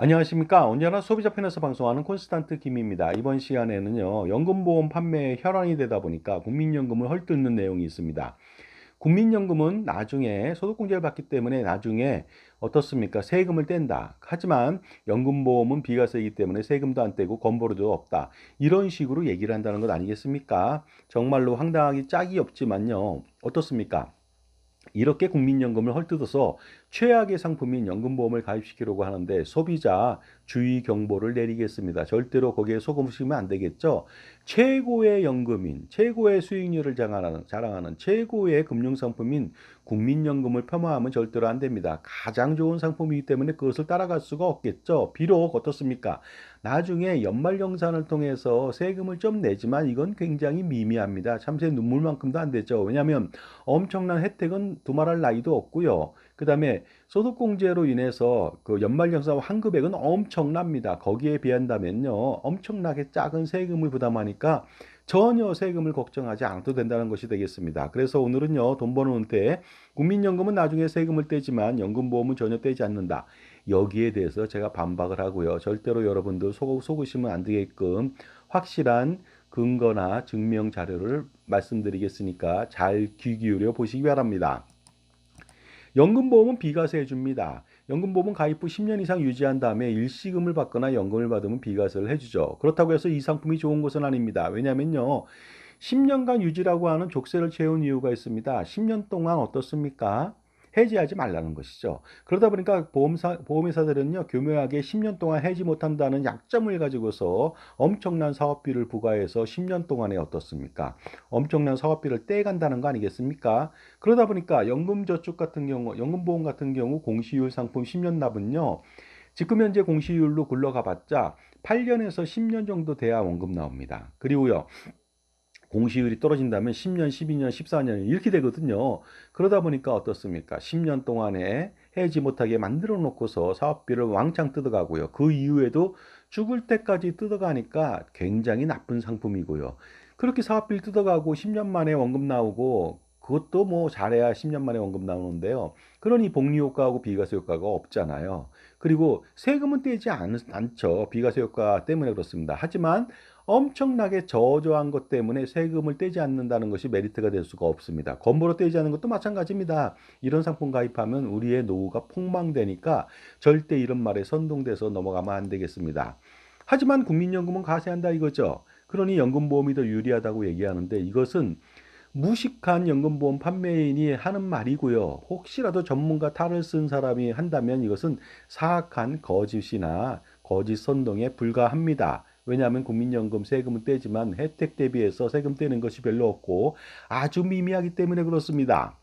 안녕하십니까. 언제나 소비자 편에서 방송하는 콘스탄트 김입니다. 이번 시간에는요, 연금보험 판매에 혈안이 되다 보니까 국민연금을 헐뜯는 내용이 있습니다. 국민연금은 나중에 소득공제를 받기 때문에 나중에 어떻습니까? 세금을 뗀다. 하지만 연금보험은 비과세이기 때문에 세금도 안 떼고 건보료도 없다. 이런 식으로 얘기를 한다는 것 아니겠습니까? 정말로 황당하기 짝이 없지만요. 어떻습니까? 이렇게 국민연금을 헐뜯어서 최악의 상품인 연금보험을 가입시키려고 하는데 소비자 주의 경보를 내리겠습니다. 절대로 거기에 속으시면 안 되겠죠. 최고의 연금인, 최고의 수익률을 자랑하는 최고의 금융상품인 국민연금을 폄하하면 절대로 안 됩니다. 가장 좋은 상품이기 때문에 그것을 따라갈 수가 없겠죠. 비록 어떻습니까? 나중에 연말정산을 통해서 세금을 좀 내지만 이건 굉장히 미미합니다. 참새 눈물만큼도 안 되죠. 왜냐하면 엄청난 혜택은 두말할 나위도 없고요. 그 다음에 소득공제로 인해서 그 연말정산 환급액은 엄청납니다. 거기에 비한다면요. 엄청나게 작은 세금을 부담하니까 전혀 세금을 걱정하지 않아도 된다는 것이 되겠습니다. 그래서 오늘은요. 돈 버는 은퇴, 국민연금은 나중에 세금을 떼지만 연금보험은 전혀 떼지 않는다. 여기에 대해서 제가 반박을 하고요. 절대로 여러분들 속으시면 안 되게끔 확실한 근거나 증명 자료를 말씀드리겠으니까 잘 귀 기울여 보시기 바랍니다. 연금보험은 비과세 해줍니다. 연금보험은 가입 후 10년 이상 유지한 다음에 일시금을 받거나 연금을 받으면 비과세를 해주죠. 그렇다고 해서 이 상품이 좋은 것은 아닙니다. 왜냐하면요. 10년간 유지라고 하는 족쇄를 채운 이유가 있습니다. 10년 동안 어떻습니까? 해지하지 말라는 것이죠. 그러다 보니까 보험회사들은요, 교묘하게 10년 동안 해지 못한다는 약점을 가지고서 엄청난 사업비를 부과해서 10년 동안에 어떻습니까? 엄청난 사업비를 떼간다는 거 아니겠습니까? 그러다 보니까 연금저축 같은 경우, 연금보험 같은 경우 공시율 상품 10년 납은요, 지금 현재 공시율로 굴러가 봤자 8년에서 10년 정도 돼야 원금 나옵니다. 그리고요, 공시율이 떨어진다면 10년, 12년, 14년 이렇게 되거든요. 그러다 보니까 어떻습니까? 10년 동안에 해지 못하게 만들어 놓고서 사업비를 왕창 뜯어가고요. 그 이후에도 죽을 때까지 뜯어가니까 굉장히 나쁜 상품이고요. 그렇게 사업비를 뜯어가고 10년 만에 원금 나오고 그것도 뭐 잘해야 10년 만에 원금 나오는데요. 그러니 복리 효과하고 비과세 효과가 없잖아요. 그리고 세금은 떼지 않죠. 비과세 효과 때문에 그렇습니다. 하지만 엄청나게 저조한 것 때문에 세금을 떼지 않는다는 것이 메리트가 될 수가 없습니다. 건보로 떼지 않는 것도 마찬가지입니다. 이런 상품 가입하면 우리의 노후가 폭망되니까 절대 이런 말에 선동돼서 넘어가면 안 되겠습니다. 하지만 국민연금은 과세한다 이거죠. 그러니 연금보험이 더 유리하다고 얘기하는데 이것은 무식한 연금보험 판매인이 하는 말이고요. 혹시라도 전문가 탈을 쓴 사람이 한다면 이것은 사악한 거짓이나 거짓 선동에 불과합니다. 왜냐하면 국민연금 세금은 떼지만 혜택 대비해서 세금 떼는 것이 별로 없고 아주 미미하기 때문에 그렇습니다.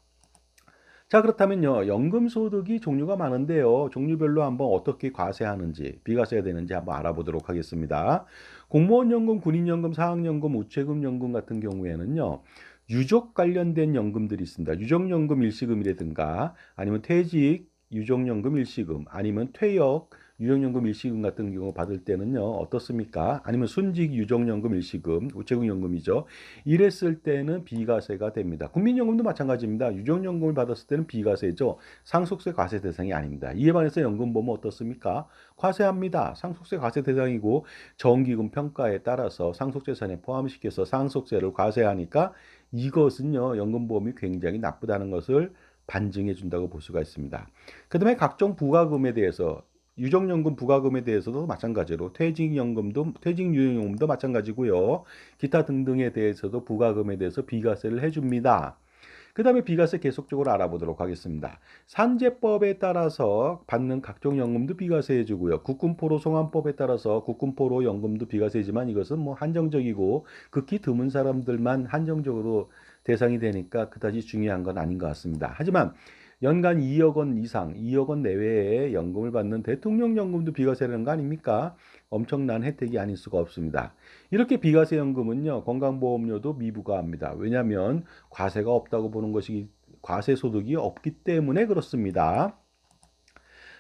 자, 그렇다면요. 연금 소득이 종류가 많은데요. 종류별로 한번 어떻게 과세하는지, 비과세가 되는지 한번 알아보도록 하겠습니다. 공무원 연금, 군인 연금, 사학연금, 우체국 연금 같은 경우에는요. 유족 관련된 연금들이 있습니다. 유족연금 일시금이라든가 아니면 퇴직 유족연금 일시금 아니면 퇴역 유족연금 일시금 같은 경우 받을 때는요. 어떻습니까? 아니면 순직 유족연금 일시금, 우체국연금이죠. 이랬을 때는 비과세가 됩니다. 국민연금도 마찬가지입니다. 유족연금을 받았을 때는 비과세죠. 상속세 과세 대상이 아닙니다. 이에 반해서 연금보험은 어떻습니까? 과세합니다. 상속세 과세 대상이고 정기금 평가에 따라서 상속재산에 포함시켜서 상속세를 과세하니까 이것은요. 연금보험이 굉장히 나쁘다는 것을 반증해 준다고 볼 수가 있습니다. 그다음에 각종 부가금에 대해서 유족연금 부가금에 대해서도 마찬가지로 퇴직유연금도 마찬가지고요. 기타 등등에 대해서도 부가금에 대해서 비과세를 해줍니다. 그 다음에 비과세 계속적으로 알아보도록 하겠습니다. 산재법에 따라서 받는 각종 연금도 비과세 해주고요. 국군포로 송환법에 따라서 국군포로 연금도 비과세지만 이것은 뭐 한정적이고 극히 드문 사람들만 한정적으로 대상이 되니까 그다지 중요한 건 아닌 것 같습니다. 하지만 연간 2억 원 이상, 2억 원 내외의 연금을 받는 대통령 연금도 비과세라는 거 아닙니까? 엄청난 혜택이 아닐 수가 없습니다. 이렇게 비과세 연금은요, 건강보험료도 미부과합니다. 왜냐하면 과세가 없다고 보는 것이 과세 소득이 없기 때문에 그렇습니다.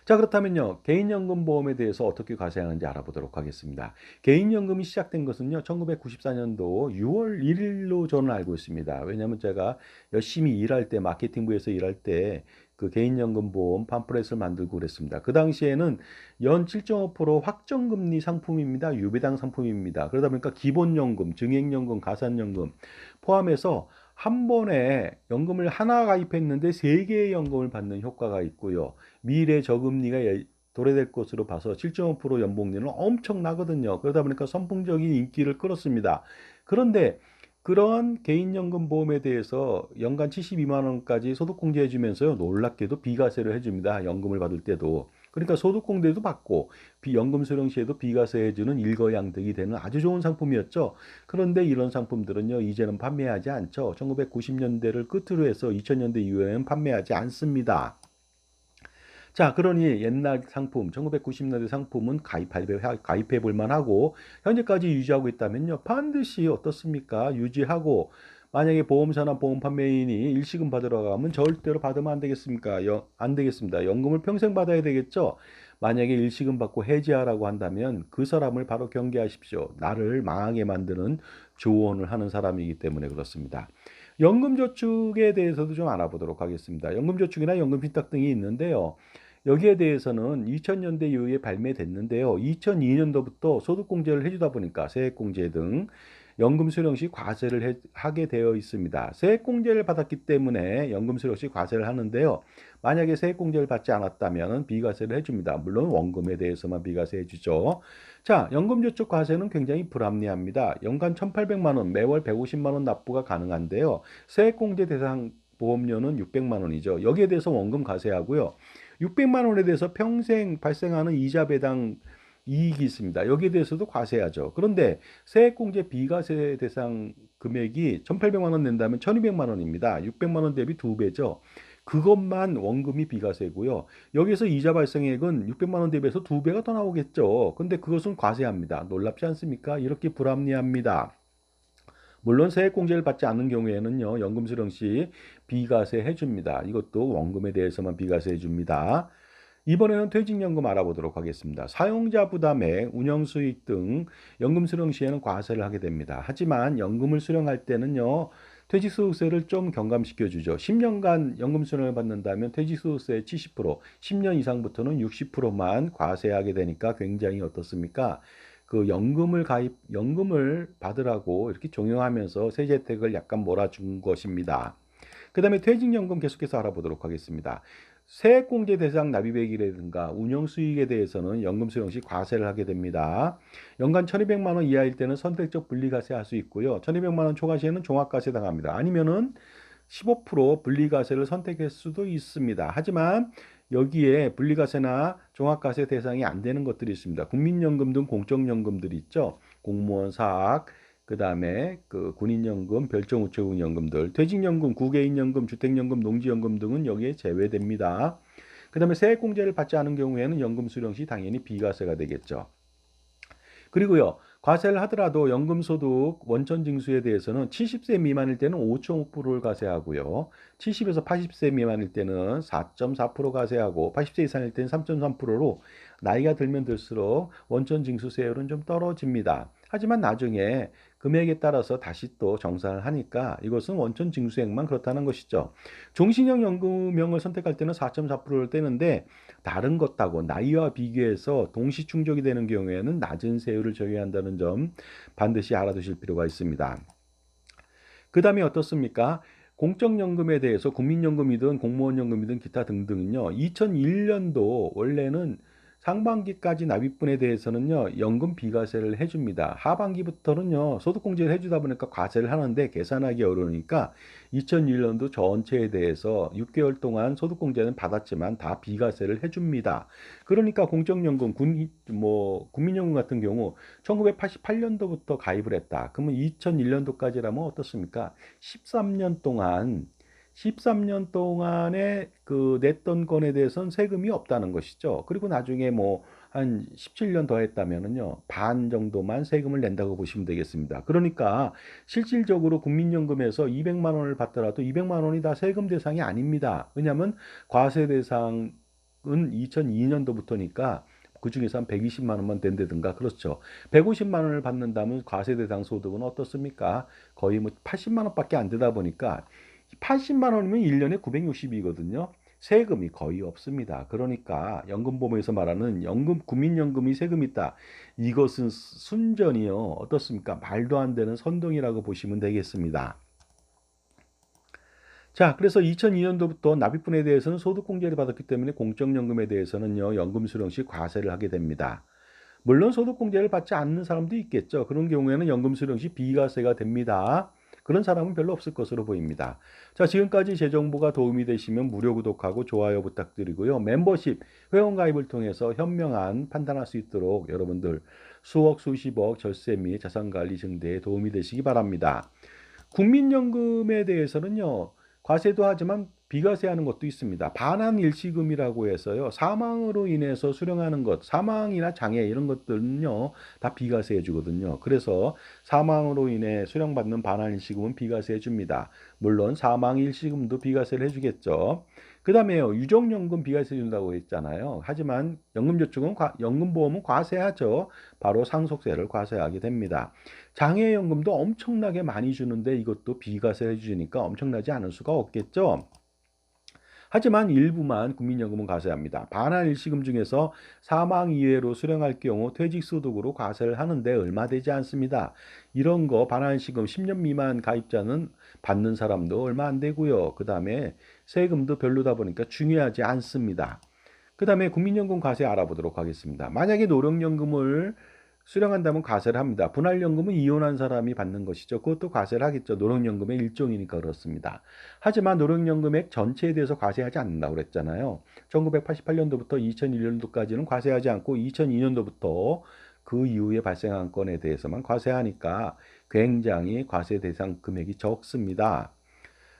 자, 그렇다면요. 개인연금보험에 대해서 어떻게 과세하는지 알아보도록 하겠습니다. 개인연금이 시작된 것은요. 1994년도 6월 1일로 저는 알고 있습니다. 왜냐하면 제가 열심히 일할 때, 마케팅부에서 일할 때 그 개인연금보험 팜플렛을 만들고 그랬습니다. 그 당시에는 연 7.5% 확정금리 상품입니다. 유배당 상품입니다. 그러다 보니까 기본연금, 증액연금, 가산연금 포함해서 한 번에 연금을 하나 가입했는데 세 개의 연금을 받는 효과가 있고요. 미래 저금리가 도래될 것으로 봐서 7.5% 연봉률은 엄청나거든요. 그러다 보니까 선풍적인 인기를 끌었습니다. 그런데 그런 개인연금 보험에 대해서 연간 72만 원까지 소득공제해 주면서요. 놀랍게도 비과세를 해줍니다. 연금을 받을 때도. 그러니까 소득공제도 받고 연금 수령 시에도 비과세해 주는 일거양득이 되는 아주 좋은 상품이었죠. 그런데 이런 상품들은요. 이제는 판매하지 않죠. 1990년대를 끝으로 해서 2000년대 이후에는 판매하지 않습니다. 자, 그러니 옛날 상품, 1990년대 상품은 가입해 볼 만하고, 현재까지 유지하고 있다면요, 반드시 어떻습니까? 유지하고, 만약에 보험사나 보험 판매인이 일시금 받으러 가면 절대로 받으면 안 되겠습니까? 안 되겠습니다. 연금을 평생 받아야 되겠죠? 만약에 일시금 받고 해지하라고 한다면 그 사람을 바로 경계하십시오. 나를 망하게 만드는 조언을 하는 사람이기 때문에 그렇습니다. 연금저축에 대해서도 좀 알아보도록 하겠습니다. 연금저축이나 연금신탁 등이 있는데요. 여기에 대해서는 2000년대 이후에 발매됐는데요. 2002년도부터 소득공제를 해주다 보니까 세액공제 등 연금 수령 시 과세를 하게 되어 있습니다. 세액공제를 받았기 때문에 연금 수령 시 과세를 하는데요. 만약에 세액공제를 받지 않았다면 비과세를 해줍니다. 물론 원금에 대해서만 비과세 해주죠. 자, 연금저축 과세는 굉장히 불합리합니다. 연간 1,800만 원, 매월 150만 원 납부가 가능한데요. 세액공제 대상 보험료는 600만 원이죠. 여기에 대해서 원금 과세하고요. 600만 원에 대해서 평생 발생하는 이자 배당 이익이 있습니다. 여기에 대해서도 과세하죠. 그런데 세액공제 비과세 대상 금액이 1,800만 원 낸다면 1,200만 원입니다. 600만 원 대비 2배죠. 그것만 원금이 비과세고요. 여기서 이자 발생액은 600만 원 대비해서 2배가 더 나오겠죠. 근데 그것은 과세합니다. 놀랍지 않습니까? 이렇게 불합리합니다. 물론 세액공제를 받지 않는 경우에는요, 연금 수령 시 비과세 해줍니다. 이것도 원금에 대해서만 비과세 해줍니다. 이번에는 퇴직연금 알아보도록 하겠습니다. 사용자 부담액, 운영 수익 등 연금 수령 시에는 과세를 하게 됩니다. 하지만 연금을 수령할 때는요, 퇴직소득세를 좀 경감시켜 주죠. 10년간 연금 수령을 받는다면 퇴직소득세 70%, 10년 이상부터는 60%만 과세하게 되니까 굉장히 어떻습니까? 그 연금을 받으라고 이렇게 종용하면서 세제 혜택을 약간 몰아준 것입니다. 그 다음에 퇴직연금 계속해서 알아보도록 하겠습니다. 세액공제 대상 납입액이라든가 운영수익에 대해서는 연금 수령 시 과세를 하게 됩니다. 연간 1,200만 원 이하일 때는 선택적 분리과세 할 수 있고요. 1,200만 원 초과 시에는 종합과세 당합니다. 아니면은 15% 분리과세를 선택할 수도 있습니다. 하지만 여기에 분리과세나 종합과세 대상이 안 되는 것들이 있습니다. 국민연금 등 공적연금들이 있죠. 공무원 사학, 그 다음에 그 군인연금, 별정우체국연금들, 퇴직연금, 구개인연금, 주택연금, 농지연금 등은 여기에 제외됩니다. 그 다음에 세액공제를 받지 않은 경우에는 연금 수령 시 당연히 비과세가 되겠죠. 그리고요, 과세를 하더라도 연금소득 원천징수에 대해서는 70세 미만일 때는 5.5%를 과세하고요. 70에서 80세 미만일 때는 4.4% 과세하고 80세 이상일 때는 3.3%로 나이가 들면 들수록 원천징수세율은 좀 떨어집니다. 하지만 나중에 금액에 따라서 다시 또 정산을 하니까 이것은 원천 징수액만 그렇다는 것이죠. 종신형 연금형을 선택할 때는 4.4%를 떼는데 다른 것하고 나이와 비교해서 동시 충족이 되는 경우에는 낮은 세율을 적용한다는 점 반드시 알아두실 필요가 있습니다. 그 다음에 어떻습니까? 공적연금에 대해서 국민연금이든 공무원연금이든 기타 등등은요. 2001년도 원래는 상반기까지 납입분에 대해서는요. 연금 비과세를 해줍니다. 하반기부터는요. 소득공제를 해주다 보니까 과세를 하는데 계산하기 어려우니까 2001년도 전체에 대해서 6개월 동안 소득공제는 받았지만 다 비과세를 해줍니다. 그러니까 공적연금, 국민연금 같은 경우 1988년도부터 가입을 했다. 그러면 2001년도까지라면 어떻습니까? 13년 동안에 그 냈던 건에 대해서는 세금이 없다는 것이죠. 그리고 나중에 뭐 한 17년 더 했다면은요, 반 정도만 세금을 낸다고 보시면 되겠습니다. 그러니까 실질적으로 국민연금에서 200만 원을 받더라도 200만 원이 다 세금 대상이 아닙니다. 왜냐하면 과세 대상은 2002년도부터니까 그 중에서 한 120만 원만 된다든가 그렇죠. 150만 원을 받는다면 과세 대상 소득은 어떻습니까? 거의 뭐 80만 원밖에 안 되다 보니까 80만 원이면 1년에 960이거든요. 세금이 거의 없습니다. 그러니까 연금보험에서 말하는 연금, 국민연금이 세금이 있다. 이것은 순전히요, 어떻습니까? 말도 안 되는 선동이라고 보시면 되겠습니다. 자, 그래서 2002년도부터 납입분에 대해서는 소득공제를 받았기 때문에 공적연금에 대해서는요, 연금 수령 시 과세를 하게 됩니다. 물론 소득공제를 받지 않는 사람도 있겠죠. 그런 경우에는 연금 수령 시 비과세가 됩니다. 그런 사람은 별로 없을 것으로 보입니다. 자, 지금까지 제 정보가 도움이 되시면 무료 구독하고 좋아요 부탁드리고요. 멤버십, 회원가입을 통해서 현명한 판단할 수 있도록 여러분들 수억, 수십억 절세 및 자산관리 증대에 도움이 되시기 바랍니다. 국민연금에 대해서는요, 과세도 하지만 비과세하는 것도 있습니다. 반환 일시금이라고 해서요, 사망으로 인해서 수령하는 것, 사망이나 장애 이런 것들은요, 다 비과세해 주거든요. 그래서 사망으로 인해 수령받는 반환 일시금은 비과세해 줍니다. 물론 사망 일시금도 비과세를 해주겠죠. 그 다음에요, 유족연금 비과세 준다고 했잖아요. 하지만 연금저축은 연금보험은 과세하죠. 바로 상속세를 과세하게 됩니다. 장애연금도 엄청나게 많이 주는데 이것도 비과세해 주니까 엄청나지 않을 수가 없겠죠. 하지만 일부만 국민연금은 과세합니다. 반환 일시금 중에서 사망 이외로 수령할 경우 퇴직소득으로 과세를 하는데 얼마 되지 않습니다. 이런 거 반환 일시금 10년 미만 가입자는 받는 사람도 얼마 안 되고요. 그 다음에 세금도 별로다 보니까 중요하지 않습니다. 그 다음에 국민연금 과세 알아보도록 하겠습니다. 만약에 노령연금을 수령한다면 과세를 합니다. 분할연금은 이혼한 사람이 받는 것이죠. 그것도 과세를 하겠죠. 노령연금의 일종이니까 그렇습니다. 하지만 노령연금액 전체에 대해서 과세하지 않는다고 그랬잖아요. 1988년도부터 2001년도까지는 과세하지 않고 2002년도부터 그 이후에 발생한 건에 대해서만 과세하니까 굉장히 과세 대상 금액이 적습니다.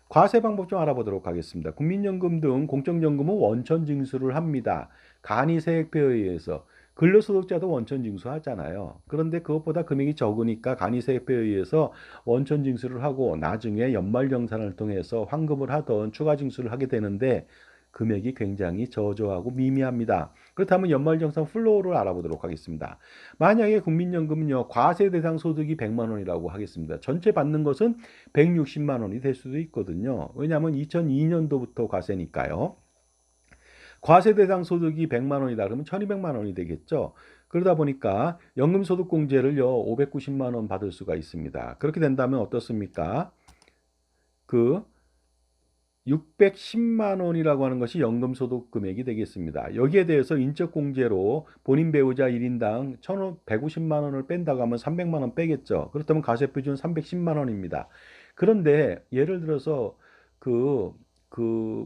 과세 방법 좀 알아보도록 하겠습니다. 국민연금 등 공적연금은 원천 징수를 합니다. 간이세액표에 의해서 근로소득자도 원천 징수하잖아요. 그런데 그것보다 금액이 적으니까 간이세액표에 의해서 원천 징수를 하고 나중에 연말정산을 통해서 환급을 하던 추가 징수를 하게 되는데 금액이 굉장히 저조하고 미미합니다. 그렇다면 연말정산 플로우를 알아보도록 하겠습니다. 만약에 국민연금은요, 과세 대상 소득이 100만 원이라고 하겠습니다. 전체 받는 것은 160만 원이 될 수도 있거든요. 왜냐하면 2002년도부터 과세니까요. 과세 대상 소득이 100만 원이다 그러면 1200만 원이 되겠죠. 그러다 보니까 연금소득공제를요, 590만 원 받을 수가 있습니다. 그렇게 된다면 어떻습니까? 그 610만 원이라고 하는 것이 연금소득 금액이 되겠습니다. 여기에 대해서 인적공제로 본인 배우자 1인당 150만 원을 뺀다고 하면 300만 원 빼겠죠. 그렇다면 가세표준은 310만 원입니다. 그런데 예를 들어서 그,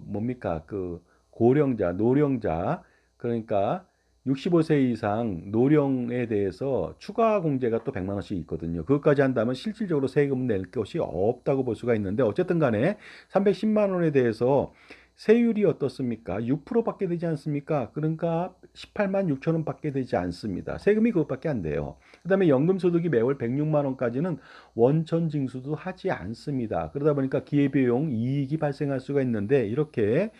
뭡니까? 그 고령자, 노령자, 그러니까 65세 이상 노령에 대해서 추가 공제가 또 100만 원씩 있거든요. 그것까지 한다면 실질적으로 세금을 낼 것이 없다고 볼 수가 있는데 어쨌든 간에 310만 원에 대해서 세율이 어떻습니까? 6% 받게 되지 않습니까? 그러니까 18만 6천 원 받게 되지 않습니다. 세금이 그것밖에 안 돼요. 그다음에 연금소득이 매월 106만 원까지는 원천 징수도 하지 않습니다. 그러다 보니까 기회비용 이익이 발생할 수가 있는데 이렇게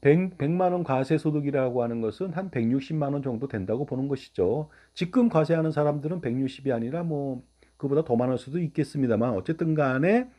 100만 원 과세 소득이라고 하는 것은 한 160만 원 정도 된다고 보는 것이죠. 지금 과세하는 사람들은 160이 아니라 뭐 그보다 더 많을 수도 있겠습니다만 어쨌든 간에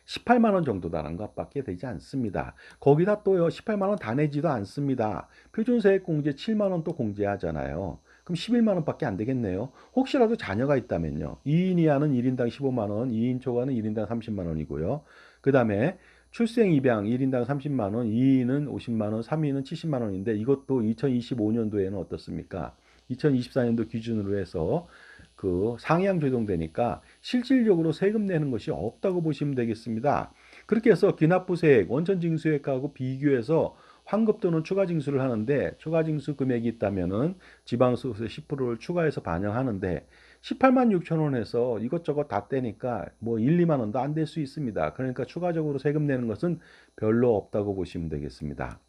18만 원 정도라는 것밖에 되지 않습니다. 거기다 또요 18만 원 다 내지도 않습니다. 표준세액 공제 7만 원 또 공제하잖아요. 그럼 11만 원밖에 안 되겠네요. 혹시라도 자녀가 있다면요. 2인 이하는 1인당 15만 원, 2인 초과는 1인당 30만 원이고요. 그 다음에 출생 입양 1인당 30만 원, 2인은 50만 원, 3인은 70만 원인데 이것도 2025년도에는 어떻습니까? 2024년도 기준으로 해서 그 상향 조정되니까 실질적으로 세금 내는 것이 없다고 보시면 되겠습니다. 그렇게 해서 기납부세액, 원천징수액하고 비교해서 환급 또는 추가징수를 하는데 추가징수 금액이 있다면은 지방소득세 10%를 추가해서 반영하는데 18만 6천 원에서 이것저것 다 떼니까 뭐 1, 2만 원도 안 될 수 있습니다. 그러니까 추가적으로 세금 내는 것은 별로 없다고 보시면 되겠습니다.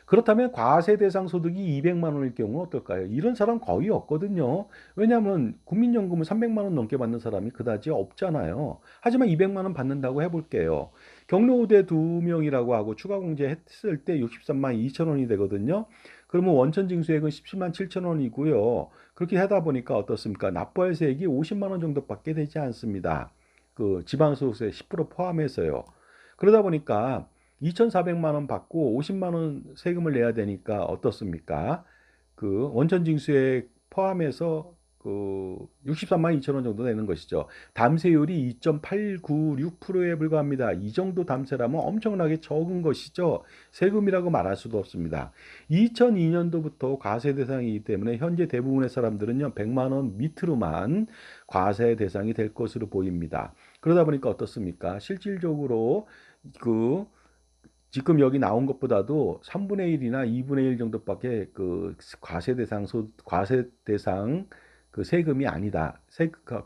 그렇다면 과세 대상 소득이 200만 원일 경우는 어떨까요? 이런 사람 거의 없거든요. 왜냐하면 국민연금을 300만 원 넘게 받는 사람이 그다지 없잖아요. 하지만 200만 원 받는다고 해볼게요. 경로우대 2명이라고 하고 추가 공제했을 때 63만 2천 원이 되거든요. 그러면 원천 징수액은 17만 7천 원이고요. 그렇게 하다 보니까 어떻습니까? 납부할 세액이 50만 원 정도밖에 되지 않습니다. 그 지방소득세 10% 포함해서요. 그러다 보니까 2,400만 원 받고 50만 원 세금을 내야 되니까 어떻습니까? 그 원천 징수에 포함해서 그 63만 2천 원 정도 되는 것이죠. 담세율이 2.896%에 불과합니다. 이 정도 담세라면 엄청나게 적은 것이죠. 세금이라고 말할 수도 없습니다. 2002년도부터 과세 대상이기 때문에 현재 대부분의 사람들은요, 100만 원 밑으로만 과세 대상이 될 것으로 보입니다. 그러다 보니까 어떻습니까? 실질적으로 그 지금 여기 나온 것보다도 3분의 1이나 2분의 1 정도밖에 그 과세 대상 그 세금이 아니다.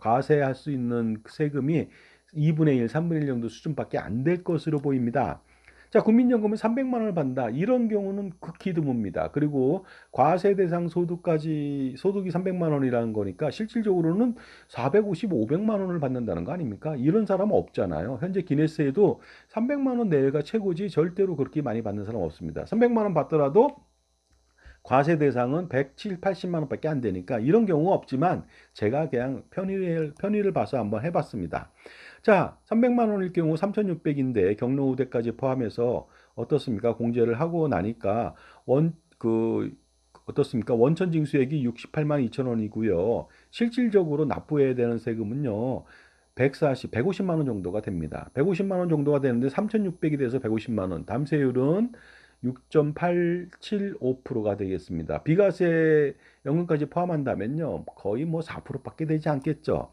과세할 수 있는 세금이 2분의 1, 3분의 1 정도 수준밖에 안 될 것으로 보입니다. 자, 국민연금은 300만 원을 받는다. 이런 경우는 극히 드뭅니다. 그리고 과세 대상 소득이 300만 원이라는 거니까 실질적으로는 450, 500만 원을 받는다는 거 아닙니까? 이런 사람은 없잖아요. 현재 기네스에도 300만 원 내외가 최고지 절대로 그렇게 많이 받는 사람 없습니다. 300만 원 받더라도 과세 대상은 107, 80만 원밖에 안 되니까 이런 경우가 없지만 제가 그냥 편의를 봐서 한번 해봤습니다. 자, 300만 원일 경우 3,600인데 경로 우대까지 포함해서 어떻습니까? 공제를 하고 나니까 어떻습니까? 원천 징수액이 68만 2천 원이고요. 실질적으로 납부해야 되는 세금은요. 150만 원 정도가 됩니다. 150만 원 정도가 되는데 3,600이 돼서 150만 원. 담세율은 6.875%가 되겠습니다. 비과세 연금까지 포함한다면요. 거의 뭐 4%밖에 되지 않겠죠.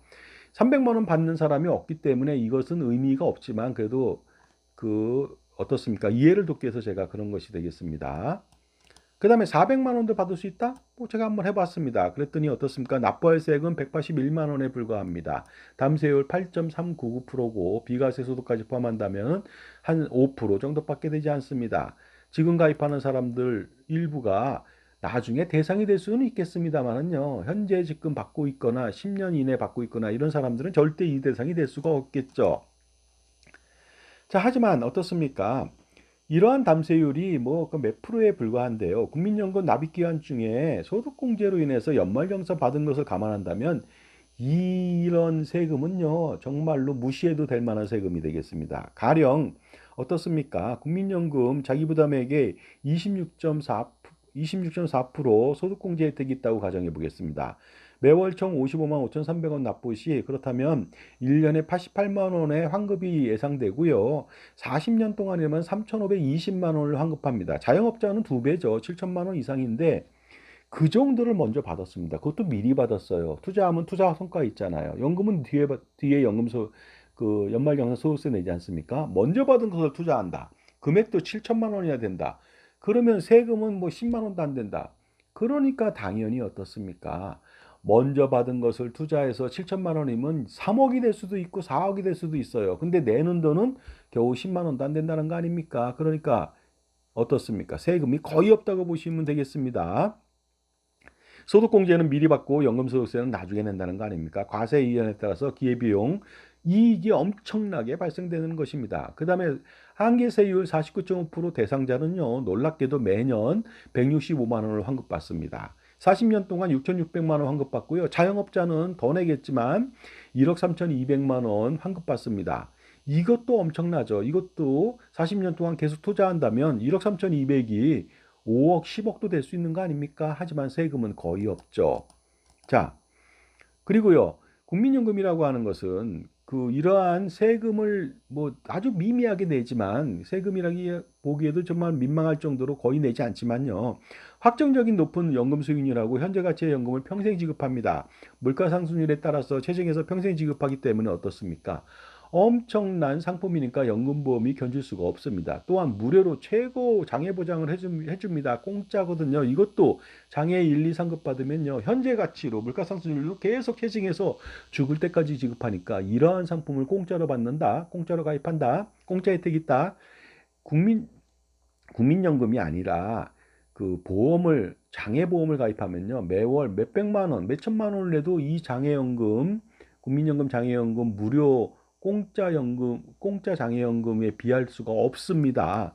300만 원 받는 사람이 없기 때문에 이것은 의미가 없지만 그래도 어떻습니까? 이해를 돕기 위해서 제가 그런 것이 되겠습니다. 그 다음에 400만 원도 받을 수 있다? 뭐 제가 한번 해봤습니다. 그랬더니 어떻습니까? 납부할세액은 181만 원에 불과합니다. 담세율 8.399%고 비과세 소득까지 포함한다면 한 5% 정도밖에 되지 않습니다. 지금 가입하는 사람들 일부가 나중에 대상이 될 수는 있겠습니다만은요. 현재 지금 받고 있거나 10년 이내 받고 있거나 이런 사람들은 절대 이 대상이 될 수가 없겠죠. 자, 하지만 어떻습니까? 이러한 담세율이 뭐 몇 프로에 불과한데요. 국민연금 납입기간 중에 소득공제로 인해서 연말정산 받은 것을 감안한다면 이런 세금은요, 정말로 무시해도 될 만한 세금이 되겠습니다. 가령 어떻습니까? 국민연금 자기부담액의 26.4% 소득공제 혜택이 있다고 가정해 보겠습니다. 매월 총 55만 5,300원 납부 시 그렇다면 1년에 88만 원의 환급이 예상되고요. 40년 동안이면 3,520만 원을 환급합니다. 자영업자는 2배죠. 7천만 원 이상인데 그 정도를 먼저 받았습니다. 그것도 미리 받았어요. 투자하면 투자 성과 있잖아요. 연금은 뒤에 연말정산 소득세 내지 않습니까? 먼저 받은 것을 투자한다. 금액도 7천만 원이나 된다. 그러면 세금은 뭐 10만 원도 안 된다. 그러니까 당연히 어떻습니까? 먼저 받은 것을 투자해서 7천만 원이면 3억이 될 수도 있고 4억이 될 수도 있어요. 근데 내는 돈은 겨우 10만 원도 안 된다는 거 아닙니까? 그러니까 어떻습니까? 세금이 거의 없다고 보시면 되겠습니다. 소득공제는 미리 받고 연금소득세는 나중에 낸다는 거 아닙니까? 과세 이연에 따라서 기회비용 이익이 엄청나게 발생되는 것입니다. 그 다음에 한계세율 49.5% 대상자는요, 놀랍게도 매년 165만 원을 환급받습니다. 40년 동안 6,600만 원 환급받고요. 자영업자는 더 내겠지만 1억 3,200만 원 환급받습니다. 이것도 엄청나죠. 이것도 40년 동안 계속 투자한다면 1억 3,200이 5억, 10억도 될 수 있는 거 아닙니까? 하지만 세금은 거의 없죠. 자, 그리고요, 국민연금이라고 하는 것은 이러한 세금을 뭐 아주 미미하게 내지만 세금이라기 보기에도 정말 민망할 정도로 거의 내지 않지만요. 확정적인 높은 연금 수익률하고 현재 가치의 연금을 평생 지급합니다. 물가 상승률에 따라서 채정해서 평생 지급하기 때문에 어떻습니까? 엄청난 상품이니까 연금보험이 견줄 수가 없습니다. 또한 무료로 최고 장애 보장을 해줍니다. 공짜거든요. 이것도 장애 1, 2 상급 받으면요. 현재 가치로 물가 상승률로 계속 해증해서 죽을 때까지 지급하니까 이러한 상품을 공짜로 받는다. 공짜로 가입한다. 공짜 혜택이 있다. 국민 국민연금이 아니라 장애보험을 가입하면요. 매월 몇백만 원, 몇천만 원을 내도 이 장애연금, 국민연금 장애연금 무료 공짜 장애연금에 비할 수가 없습니다.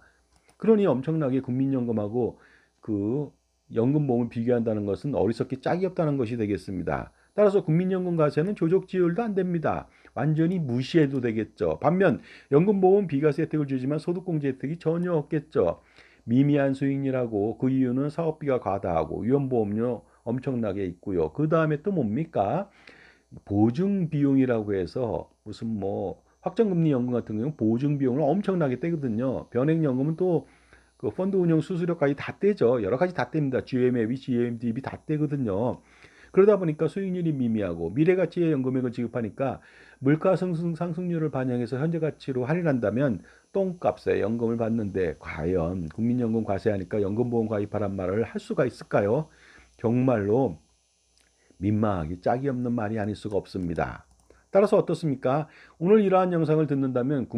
그러니 엄청나게 국민연금하고 그 연금보험을 비교한다는 것은 어리석기 짝이 없다는 것이 되겠습니다. 따라서 국민연금 과세는 조족지율도 안 됩니다. 완전히 무시해도 되겠죠. 반면 연금보험 비과세 혜택을 주지만 소득공제 혜택이 전혀 없겠죠. 미미한 수익률하고 그 이유는 사업비가 과다하고 위험보험료 엄청나게 있고요. 그 다음에 또 뭡니까? 보증 비용이라고 해서 무슨 뭐 확정금리 연금 같은 경우는 보증 비용을 엄청나게 떼거든요. 변액연금은 또 그 펀드 운용 수수료까지 다 떼죠. 여러 가지 다 뗍니다. GMAB, GMDB 다 떼거든요. 그러다 보니까 수익률이 미미하고 미래가치의 연금액을 지급하니까 물가 상승률을 반영해서 현재 가치로 할인한다면 똥값에 연금을 받는데 과연 국민연금 과세하니까 연금보험 가입하란 말을 할 수가 있을까요? 정말로 민망하기 짝이 없는 말이 아닐 수가 없습니다. 따라서 어떻습니까? 오늘 이러한 영상을 듣는다면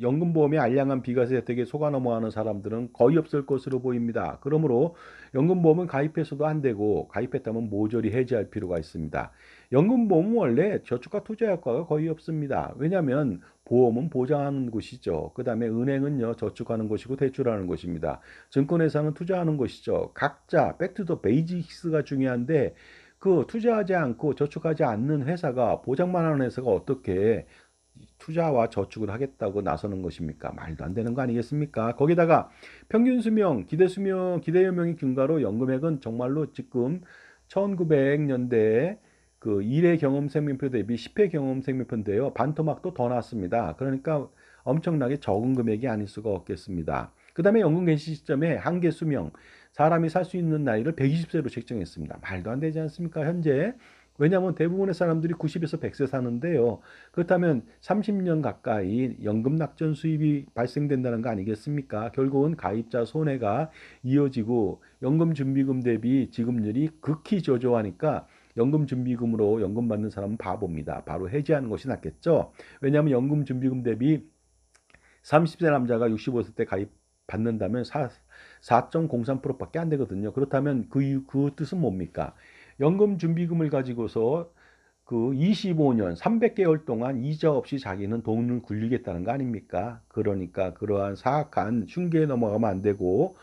연금보험의 알량한 비과세 혜택에 속아 넘어가는 사람들은 거의 없을 것으로 보입니다. 그러므로 연금보험은 가입해서도 안 되고 가입했다면 모조리 해지할 필요가 있습니다. 연금보험은 원래 저축과 투자 효과가 거의 없습니다. 왜냐하면 보험은 보장하는 곳이죠. 그 다음에 은행은요 저축하는 곳이고 대출하는 곳입니다. 증권회사는 투자하는 곳이죠. 각자 백투더 베이직스가 중요한데 그 투자하지 않고 저축하지 않는 회사가 보장만 하는 회사가 어떻게 투자와 저축을 하겠다고 나서는 것입니까? 말도 안 되는 거 아니겠습니까? 거기다가 평균 수명, 기대 연명이 증가로 연금액은 정말로 지금 1900년대에 그 1회 경험 생명표 대비 10회 경험 생명표인데요. 반토막도 더 났습니다. 그러니까 엄청나게 적은 금액이 아닐 수가 없겠습니다. 그 다음에 연금 개시 시점에 한계 수명, 사람이 살 수 있는 나이를 120세로 책정했습니다. 말도 안 되지 않습니까? 현재. 왜냐하면 대부분의 사람들이 90에서 100세 사는데요. 그렇다면 30년 가까이 연금 낙전 수입이 발생된다는 거 아니겠습니까? 결국은 가입자 손해가 이어지고 연금 준비금 대비 지급률이 극히 저조하니까 연금 준비금으로 연금 받는 사람은 바보입니다. 바로 해지하는 것이 낫겠죠. 왜냐하면 연금 준비금 대비 30세 남자가 65세 때 가입 받는다면 4.03%밖에 안 되거든요. 그렇다면 그 뜻은 뭡니까? 연금 준비금을 가지고서 그 25년 300개월 동안 이자 없이 자기는 돈을 굴리겠다는 거 아닙니까? 그러니까 그러한 사악한 흉계에 넘어가면 안 되고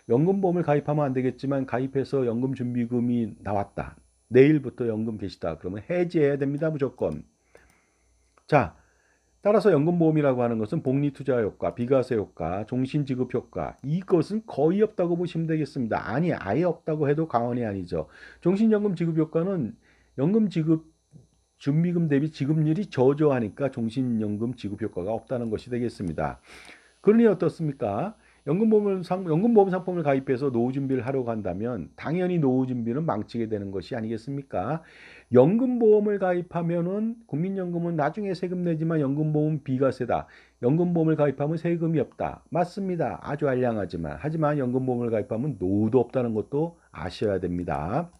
연금보험을 가입하면 안 되겠지만 가입해서 연금 준비금이 나왔다. 내일부터 연금 개시다. 그러면 해지해야 됩니다. 무조건. 자, 따라서 연금보험이라고 하는 것은 복리투자 효과, 비과세 효과, 종신지급 효과 이것은 거의 없다고 보시면 되겠습니다. 아니 아예 없다고 해도 과언이 아니죠. 종신연금 지급 효과는 연금 지급 준비금 대비 지급률이 저조하니까 종신연금 지급 효과가 없다는 것이 되겠습니다. 그러니 어떻습니까? 연금보험 상품을 가입해서 노후 준비를 하려고 한다면 당연히 노후 준비는 망치게 되는 것이 아니겠습니까? 연금보험을 가입하면은 국민연금은 나중에 세금 내지만 연금보험 비과세다. 연금보험을 가입하면 세금이 없다. 맞습니다. 아주 알량하지만. 하지만 연금보험을 가입하면 노후도 없다는 것도 아셔야 됩니다.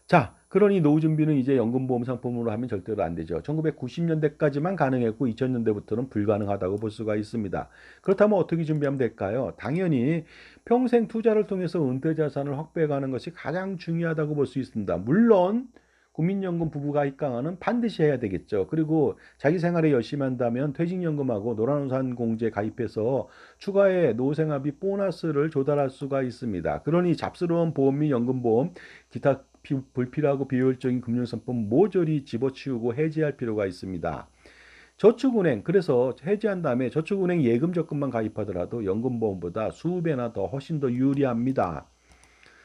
자, 그러니 노후 준비는 이제 연금보험 상품으로 하면 절대로 안 되죠. 1990년대까지만 가능했고 2000년대부터는 불가능하다고 볼 수가 있습니다. 그렇다면 어떻게 준비하면 될까요? 당연히 평생 투자를 통해서 은퇴 자산을 확보해가는 것이 가장 중요하다고 볼 수 있습니다. 물론 국민연금 부부가입 강화는 반드시 해야 되겠죠. 그리고 자기 생활에 열심히 한다면 퇴직연금하고 노란우산공제 가입해서 추가의 노생활비 보너스를 조달할 수가 있습니다. 그러니 잡스러운 보험 및 연금보험, 기타 불필요하고 비효율적인 금융상품 모조리 집어치우고 해지할 필요가 있습니다. 저축은행, 그래서 해지한 다음에 저축은행 예금 적금만 가입하더라도 연금보험보다 수배나 더 훨씬 더 유리합니다.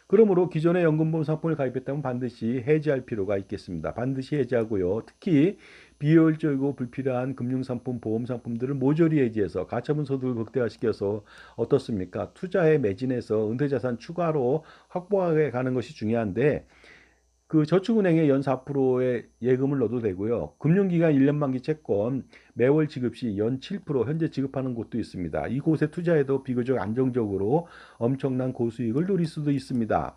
그러므로 기존의 연금보험 상품을 가입했다면 반드시 해지할 필요가 있겠습니다. 반드시 해지하고요. 특히 비효율적이고 불필요한 금융상품, 보험상품들을 모조리 해지해서 가처분 소득을 극대화시켜서 어떻습니까? 투자에 매진해서 은퇴자산 추가로 확보해 가는 것이 중요한데 그 저축은행에 연 4%의 예금을 넣어도 되고요. 금융기관 1년 만기 채권 매월 지급 시 연 7% 현재 지급하는 곳도 있습니다. 이곳에 투자해도 비교적 안정적으로 엄청난 고수익을 누릴 수도 있습니다.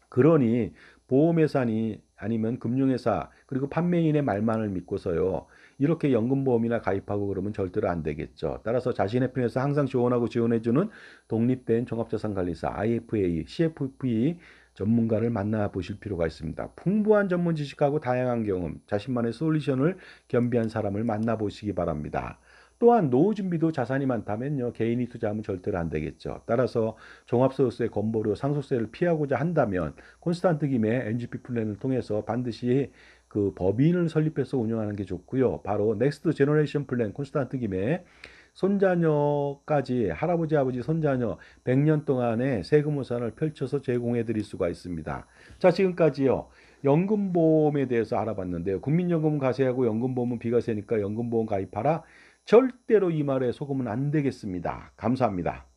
그러니 보험회사니 아니면 금융회사 그리고 판매인의 말만을 믿고서요. 이렇게 연금보험이나 가입하고 그러면 절대로 안 되겠죠. 따라서 자신의 편에서 항상 지원하고 지원해주는 독립된 종합자산관리사 IFA, CFP 전문가를 만나보실 필요가 있습니다. 풍부한 전문 지식하고 다양한 경험, 자신만의 솔루션을 겸비한 사람을 만나보시기 바랍니다. 또한 노후 준비도 자산이 많다면요. 개인이 투자하면 절대로 안 되겠죠. 따라서 종합소득세, 건보료, 상속세를 피하고자 한다면 콘스탄트 김의 NGP 플랜을 통해서 반드시 그 법인을 설립해서 운영하는 게 좋고요. 바로 넥스트 제너레이션 플랜 콘스탄트 김의 손자녀까지 할아버지, 아버지, 손자녀 100년 동안의 세금 우산을 펼쳐서 제공해 드릴 수가 있습니다. 자, 지금까지요. 연금보험에 대해서 알아봤는데요. 국민연금 가세하고 연금보험은 비과세니까 연금보험 가입하라. 절대로 이 말에 속으면 안 되겠습니다. 감사합니다.